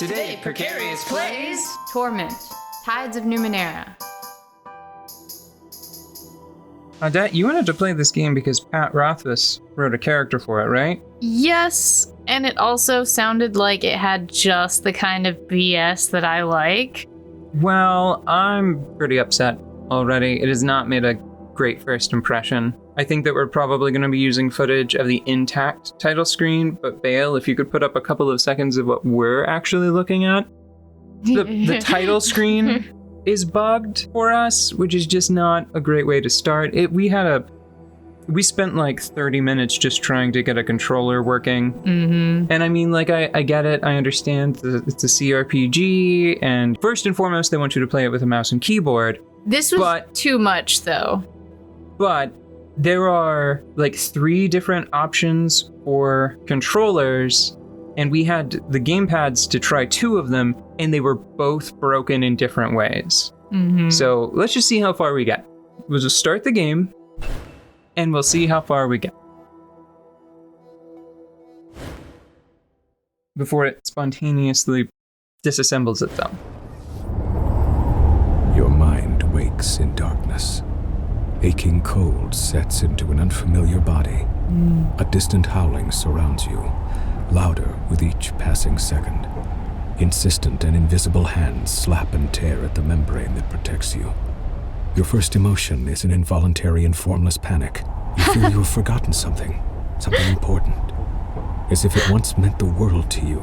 Today, Precarious plays Torment, Tides of Numenera. Oddette, you wanted to play this game because Pat Rothfuss wrote a character for it, right? Yes, and it also sounded like it had just the kind of BS that I like. Well, I'm pretty upset already. It has not made a great first impression. I think that we're probably going to be using footage of the intact title screen, but Bale, if you could put up a couple of seconds of what we're actually looking at. The title screen is bugged for us, which is just not a great way to start. We spent like 30 minutes just trying to get a controller working. Mm-hmm. And I mean, like, I get it. I understand it's a CRPG. And first and foremost, they want you to play it with a mouse and keyboard. This was too much, though. But there are like 3 different options for controllers. And we had the gamepads to try 2 of them, and they were both broken in different ways. Mm-hmm. So let's just see how far we get. We'll just start the game, and we'll see how far we get before it spontaneously disassembles itself. Your mind wakes in darkness. Aching cold sets into an unfamiliar body. A distant howling surrounds you, louder with each passing second. Insistent and invisible hands slap and tear at the membrane that protects you. Your first emotion is an involuntary and formless panic. You feel you have forgotten something important. As if it once meant the world to you,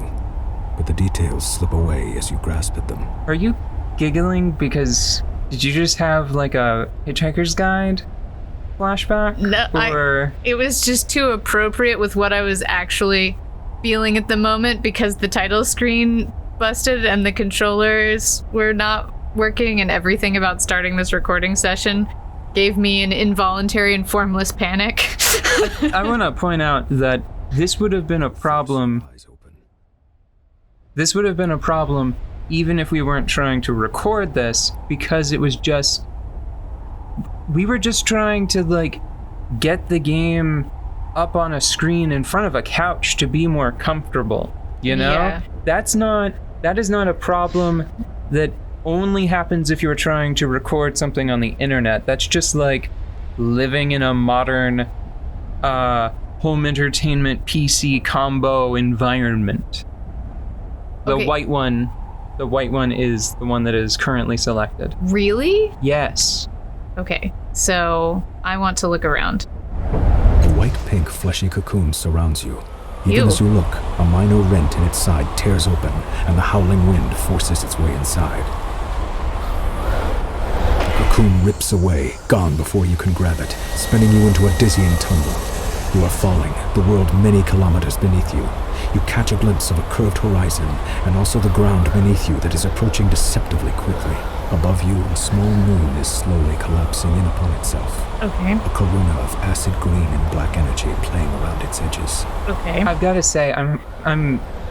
but the details slip away as you grasp at them. Are you giggling because did you just have like a Hitchhiker's Guide flashback? No, it was just too appropriate with what I was actually feeling at the moment because the title screen busted and the controllers were not working, and everything about starting this recording session gave me an involuntary and formless panic. I want to point out that this would have been a problem. This would have been a problem even if we weren't trying to record this, because it was just, we were just trying to like get the game up on a screen in front of a couch to be more comfortable, you know? Yeah. That is not a problem that only happens if you're trying to record something on the internet. That's just like living in a modern home entertainment PC combo environment. The white one is the one that is currently selected. Really? Yes. Okay, so I want to look around. A white-pink fleshy cocoon surrounds you. Even Ew. as you look, a minor rent in its side tears open, and the howling wind forces its way inside. The cocoon rips away, gone before you can grab it, spinning you into a dizzying tumble. You are falling, the world many kilometers beneath you. You catch a glimpse of a curved horizon, and also the ground beneath you that is approaching deceptively quickly. Above you, a small moon is slowly collapsing in upon itself. Okay. A corona of acid green and black energy playing around its edges. Okay. I've got to say,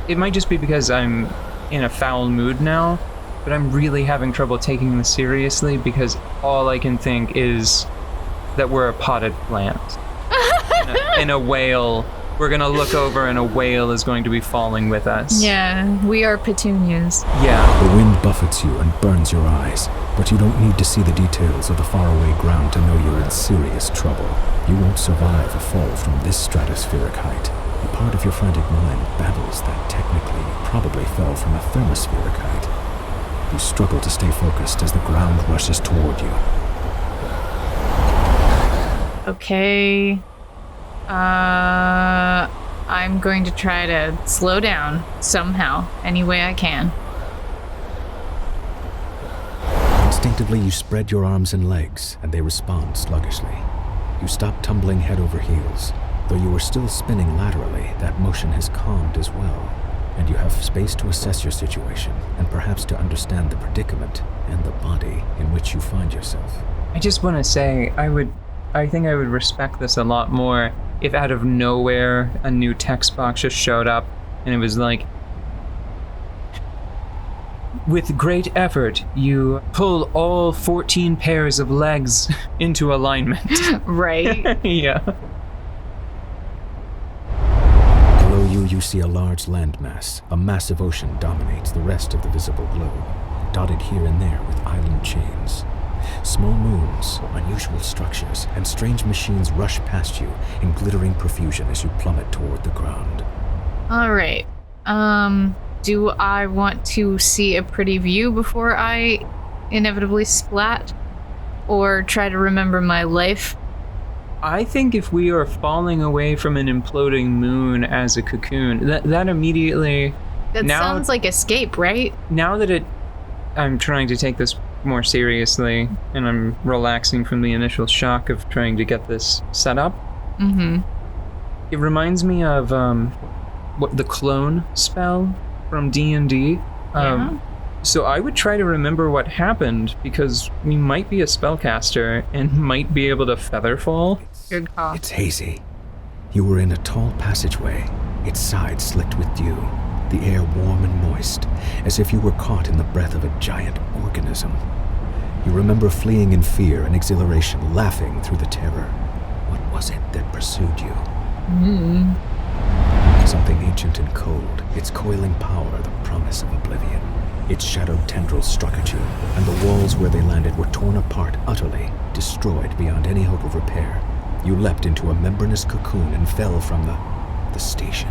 it might just be because I'm in a foul mood now, but I'm really having trouble taking this seriously because all I can think is that we're a potted plant. and a whale. We're gonna look over and a whale is going to be falling with us. Yeah, we are petunias. Yeah. The wind buffets you and burns your eyes, but you don't need to see the details of the faraway ground to know you're in serious trouble. You won't survive a fall from this stratospheric height. A part of your frantic mind babbles that technically you probably fell from a thermospheric height. You struggle to stay focused as the ground rushes toward you. Okay. I'm going to try to slow down somehow, any way I can. Instinctively, you spread your arms and legs, and they respond sluggishly. You stop tumbling head over heels. Though you are still spinning laterally, that motion has calmed as well, and you have space to assess your situation, and perhaps to understand the predicament and the body in which you find yourself. I just want to say, I think I would respect this a lot more if out of nowhere a new text box just showed up and it was like, with great effort, you pull all 14 pairs of legs into alignment. Right? Yeah. Below you see a large landmass. A massive ocean dominates the rest of the visible globe, dotted here and there with island chains. Small moons, unusual structures, and strange machines rush past you in glittering profusion as you plummet toward the ground. All right. Do I want to see a pretty view before I inevitably splat? Or try to remember my life? I think if we are falling away from an imploding moon as a cocoon, that immediately... That sounds like escape, right? Now that I'm trying to take this more seriously, and I'm relaxing from the initial shock of trying to get this set up. Mm-hmm. It reminds me of what the clone spell from D&D. Yeah. So I would try to remember what happened, because we might be a spellcaster and might be able to feather fall. Good call. It's hazy. You were in a tall passageway, its sides slicked with dew, the air warm and moist, as if you were caught in the breath of a giant organism. You remember fleeing in fear and exhilaration, laughing through the terror. What was it that pursued you? Something ancient and cold, its coiling power the promise of oblivion. Its shadowed tendrils struck at you, and the walls where they landed were torn apart utterly, destroyed beyond any hope of repair. You leapt into a membranous cocoon and fell from the station,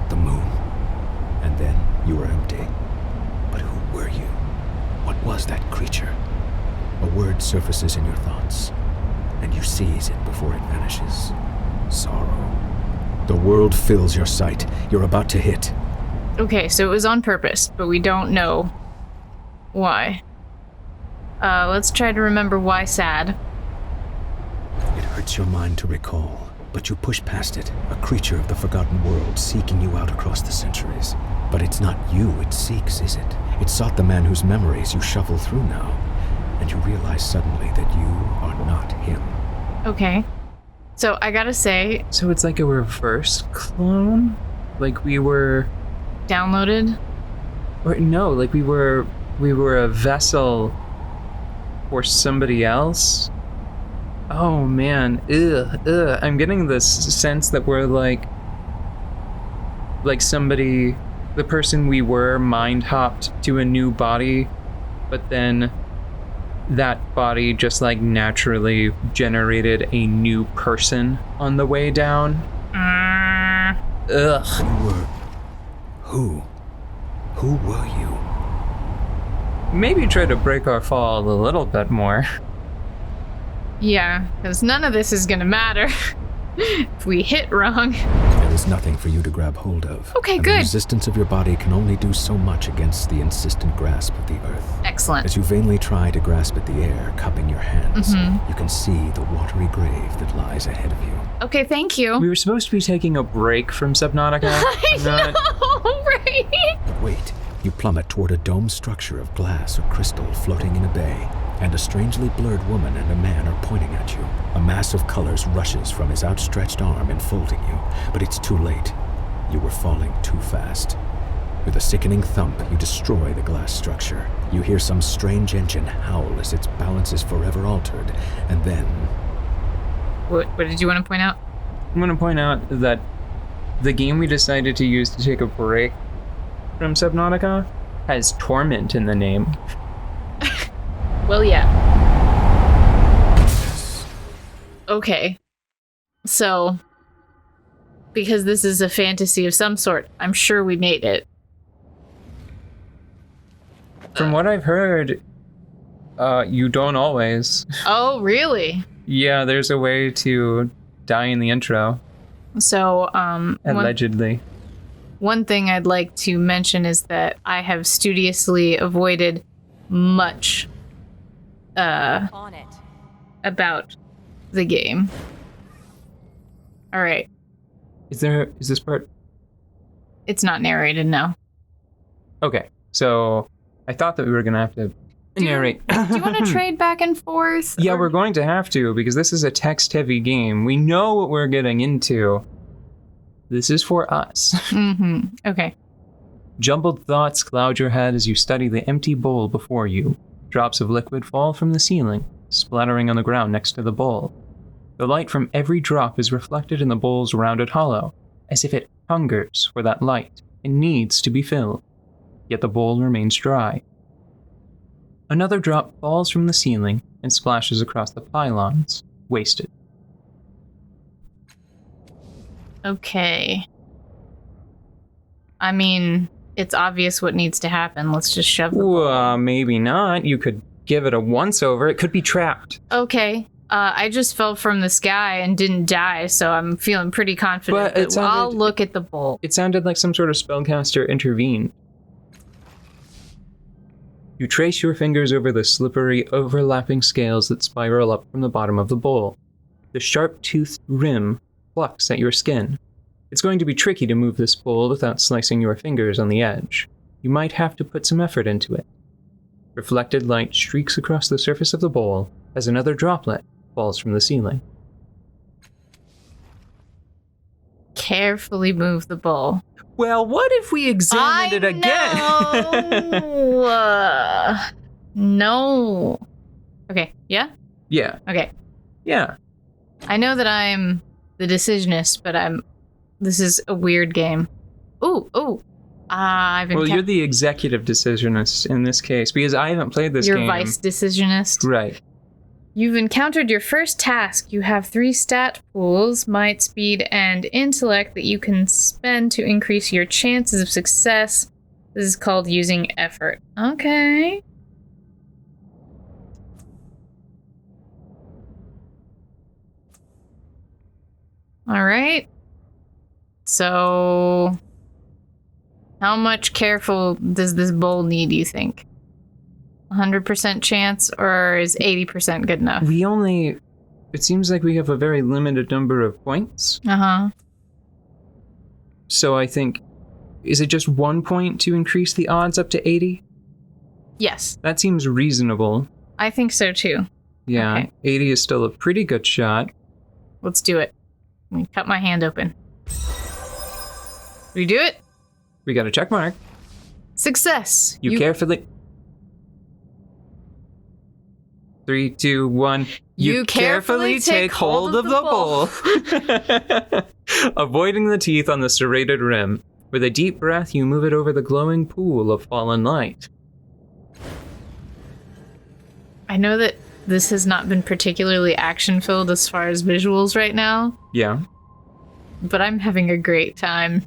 the moon. And then you were empty. But who were you? What was that creature? A word surfaces in your thoughts, and you seize it before it vanishes. Sorrow. The world fills your sight. You're about to hit. Okay, so it was on purpose, but we don't know why. Let's try to remember why sad. It hurts your mind to recall, but you push past it, a creature of the forgotten world seeking you out across the centuries. But it's not you it seeks, is it? It sought the man whose memories you shuffle through now, and you realize suddenly that you are not him. Okay. So I gotta say... So it's like a reverse clone? Like we were... Downloaded? Or no, like we were a vessel for somebody else? Oh man, ugh. I'm getting this sense that we're like somebody, the person we were mind hopped to a new body, but then that body just like naturally generated a new person on the way down. Ugh. You were... Who? Who were you? Maybe try to break our fall a little bit more. Yeah, because none of this is gonna matter if we hit wrong. There is nothing for you to grab hold of. Okay, and good. The resistance of your body can only do so much against the insistent grasp of the earth. Excellent. As you vainly try to grasp at the air, cupping your hands, you can see the watery grave that lies ahead of you. Okay, thank you. We were supposed to be taking a break from Subnautica. I know, right? But wait, you plummet toward a domed structure of glass or crystal floating in a bay, and a strangely blurred woman and a man are pointing at you. A mass of colors rushes from his outstretched arm, enfolding you, but it's too late. You were falling too fast. With a sickening thump, you destroy the glass structure. You hear some strange engine howl as its balance is forever altered, and then... What did you want to point out? I'm going to point out that the game we decided to use to take a break from Subnautica has Torment in the name. Well, yeah. Okay. So, because this is a fantasy of some sort, I'm sure we made it. From what I've heard, you don't always. Oh, really? Yeah, there's a way to die in the intro. So, Allegedly. one thing I'd like to mention is that I have studiously avoided much On it. about the game. All right. Is this part? It's not narrated, no. Okay, so I thought that we were going to have to narrate. Do you want to trade back and forth? Yeah, or- we're going to have to, because this is a text-heavy game. We know what we're getting into. This is for us. Okay. Jumbled thoughts cloud your head as you study the empty bowl before you. Drops of liquid fall from the ceiling, splattering on the ground next to the bowl. The light from every drop is reflected in the bowl's rounded hollow, as if it hungers for that light and needs to be filled, yet the bowl remains dry. Another drop falls from the ceiling and splashes across the pylons, wasted. Okay. I mean, it's obvious what needs to happen. Let's just shove the bowl. Maybe not. You could give it a once-over. It could be trapped. Okay. I just fell from the sky and didn't die, so I'm feeling pretty confident that I'll look at the bowl. It sounded like some sort of spellcaster intervened. You trace your fingers over the slippery, overlapping scales that spiral up from the bottom of the bowl. The sharp-toothed rim plucks at your skin. It's going to be tricky to move this bowl without slicing your fingers on the edge. You might have to put some effort into it. Reflected light streaks across the surface of the bowl as another droplet falls from the ceiling. Carefully move the bowl. Well, what if we examined it again? No. Okay, yeah? Yeah. Okay. Yeah. I know that I'm the decisionist, but this is a weird game. Ooh. Well, you're the executive decisionist in this case, because I haven't played this game. You're vice decisionist. Right. You've encountered your first task. You have 3 stat pools, might, speed, and intellect, that you can spend to increase your chances of success. This is called using effort. Okay. All right. So, how much careful does this bowl need, you think? 100% chance, or is 80% good enough? It seems like we have a very limited number of points. Uh-huh. So I think, is it just 1 point to increase the odds up to 80? Yes. That seems reasonable. I think so too. Yeah, Okay. 80 is still a pretty good shot. Let's do it. Let me cut my hand open. We do it? We got a check mark. Success! You carefully... 3, 2, 1. You carefully take hold of the bowl. Avoiding the teeth on the serrated rim. With a deep breath, you move it over the glowing pool of fallen light. I know that this has not been particularly action-filled as far as visuals right now, Yeah. but I'm having a great time.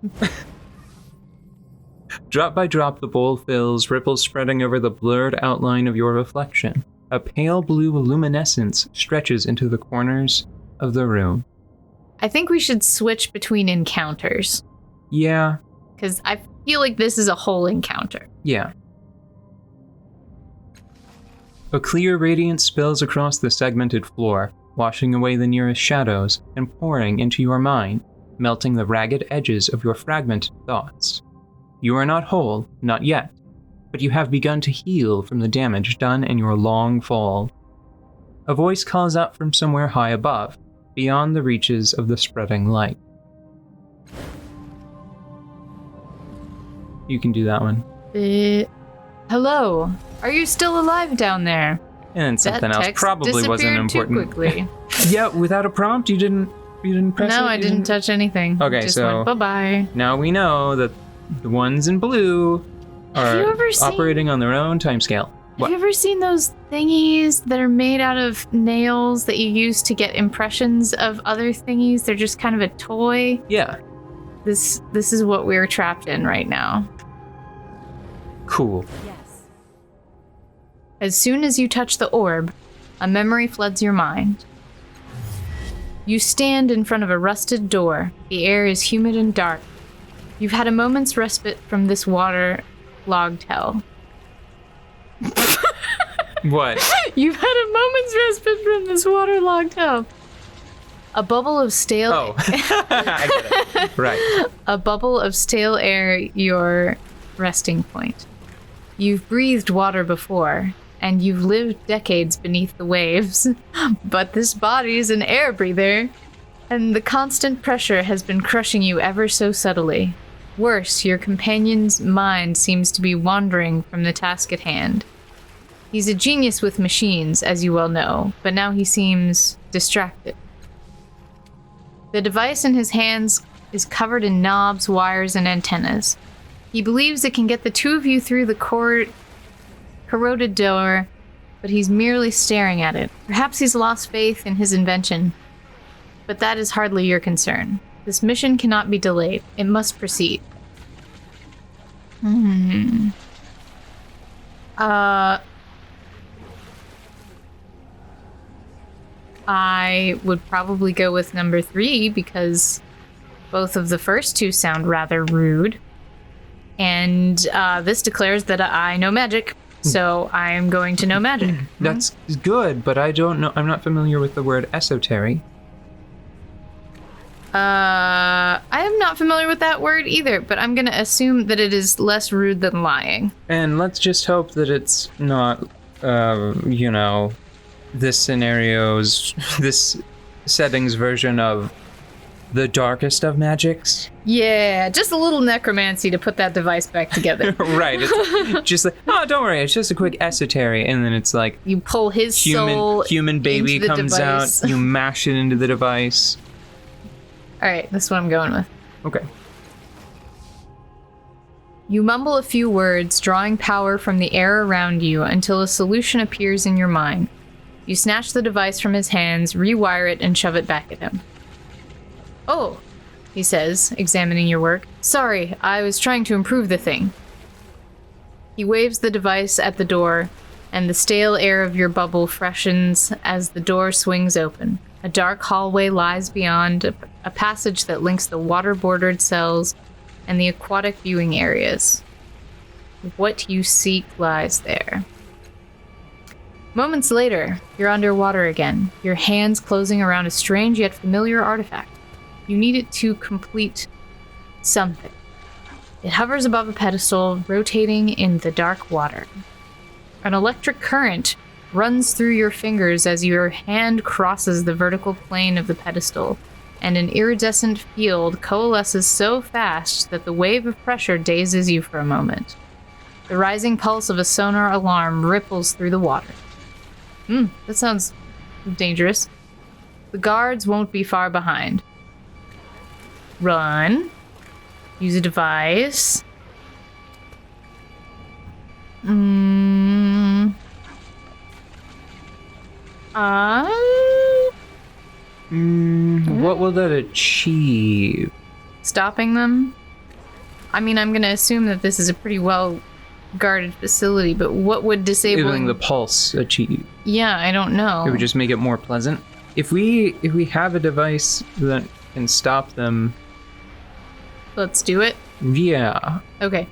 Drop by drop, the bowl fills, ripples spreading over the blurred outline of your reflection. A pale blue luminescence stretches into the corners of the room. I think we should switch between encounters, Yeah. because I feel like this is a whole encounter. Yeah. A clear radiance spills across the segmented floor, washing away the nearest shadows and pouring into your mind, melting the ragged edges of your fragmented thoughts. You are not whole, not yet, but you have begun to heal from the damage done in your long fall. A voice calls out from somewhere high above, beyond the reaches of the spreading light. You can do that one. Hello, are you still alive down there? And something That else text probably wasn't disappeared too important. quickly. Yeah, without a prompt, you didn't press it? No, I didn't touch anything. Okay, Just so- went, bye-bye. Now we know that the ones in blue Have you are ever seen- operating on their own timescale. Have you ever seen those thingies that are made out of nails that you use to get impressions of other thingies? They're just kind of a toy. Yeah, This is what we're trapped in right now. cool. Yes. As soon as you touch the orb, a memory floods your mind. You stand in front of a rusted door. The air is humid and dark. You've had a moment's respite from this water-logged hell. What? You've had a moment's respite from this waterlogged hell. A bubble of stale Oh, I get it. Right. a bubble of stale air, your resting point. You've breathed water before, and you've lived decades beneath the waves, but this body's an air breather, and the constant pressure has been crushing you ever so subtly. Worse, your companion's mind seems to be wandering from the task at hand. He's a genius with machines, as you well know, but now he seems distracted. The device in his hands is covered in knobs, wires, and antennas. He believes it can get the two of you through the corroded door, but he's merely staring at it. Perhaps he's lost faith in his invention, but that is hardly your concern. This mission cannot be delayed. It must proceed. I would probably go with number 3 because both of the first two sound rather rude. And this declares that I know magic, so I am going to know magic. That's good, but I don't know. I'm not familiar with the word esoteric. I am not familiar with that word either, but I'm going to assume that it is less rude than lying. And let's just hope that it's not, this setting's version of the darkest of magics. Yeah, just a little necromancy to put that device back together. Right. It's just like, oh, don't worry, it's just a quick esoteric. And then it's like, you pull his soul human baby into the comes device. out, you mash it into the device. All right, that's what I'm going with. Okay. You mumble a few words, drawing power from the air around you until a solution appears in your mind. You snatch the device from his hands, rewire it, and shove it back at him. Oh, he says, examining your work. Sorry, I was trying to improve the thing. He waves the device at the door, and the stale air of your bubble freshens as the door swings open. A dark hallway lies beyond, a passage that links the water-bordered cells and the aquatic viewing areas. What you seek lies there. Moments later, you're underwater again, your hands closing around a strange yet familiar artifact. You need it to complete something. It hovers above a pedestal, rotating in the dark water. An electric current runs through your fingers as your hand crosses the vertical plane of the pedestal, and an iridescent field coalesces so fast that the wave of pressure dazes you for a moment. The rising pulse of a sonar alarm ripples through the water. That sounds dangerous. The guards won't be far behind. Run. Use a device. What will that achieve? Stopping them? I mean, I'm gonna assume that this is a pretty well guarded facility, but what would disabling the pulse achieve? Yeah, I don't know. It would just make it more pleasant. If we have a device that can stop them, Let's do it. yeah. Okay.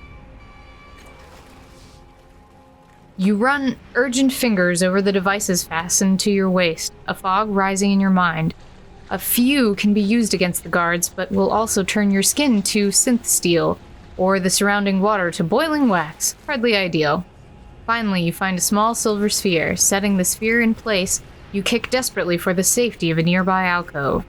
You run urgent fingers over the devices fastened to your waist, a fog rising in your mind. A few can be used against the guards, but will also turn your skin to synth steel, or the surrounding water to boiling wax. Hardly ideal. Finally, you find a small silver sphere. Setting the sphere in place, you kick desperately for the safety of a nearby alcove.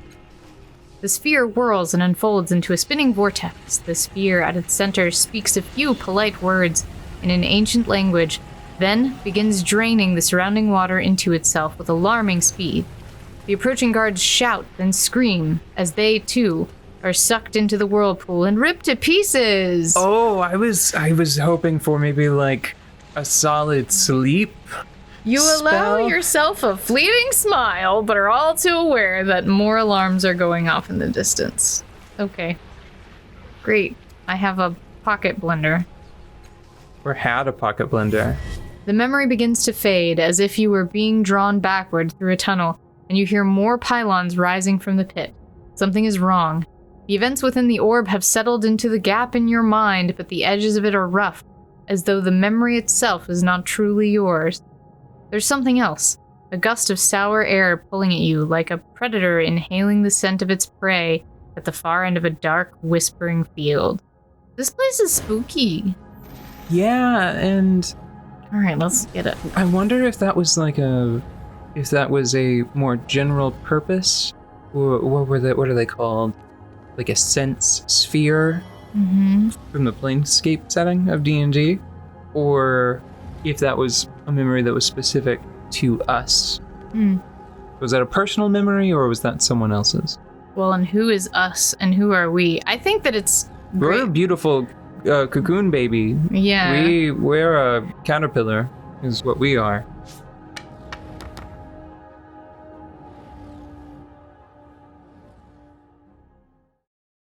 The sphere whirls and unfolds into a spinning vortex. The sphere at its center speaks a few polite words in an ancient language, then begins draining the surrounding water into itself with alarming speed. The approaching guards shout, then scream, as they, too, are sucked into the whirlpool and ripped to pieces! Oh, I was hoping for maybe like a solid sleep. You allow spell? yourself a fleeting smile, but are all too aware that more alarms are going off in the distance. Okay. Great. I have a pocket blender. Or had a pocket blender. The memory begins to fade, as if you were being drawn backward through a tunnel, and you hear more pylons rising from the pit. Something is wrong. The events within the orb have settled into the gap in your mind, but the edges of it are rough, as though the memory itself is not truly yours. There's something else. A gust of sour air pulling at you, like a predator inhaling the scent of its prey at the far end of a dark, whispering field. This place is spooky. Yeah, and Alright, let's get it. I wonder if that was a more general purpose, or what are they called? Like a sense sphere from the Planescape setting of D&D, or if that was a memory that was specific to us. Was that a personal memory, or was that someone else's? Well, and who is us and who are we? I think that it's We're a beautiful cocoon baby. Yeah. We're a caterpillar, is what we are.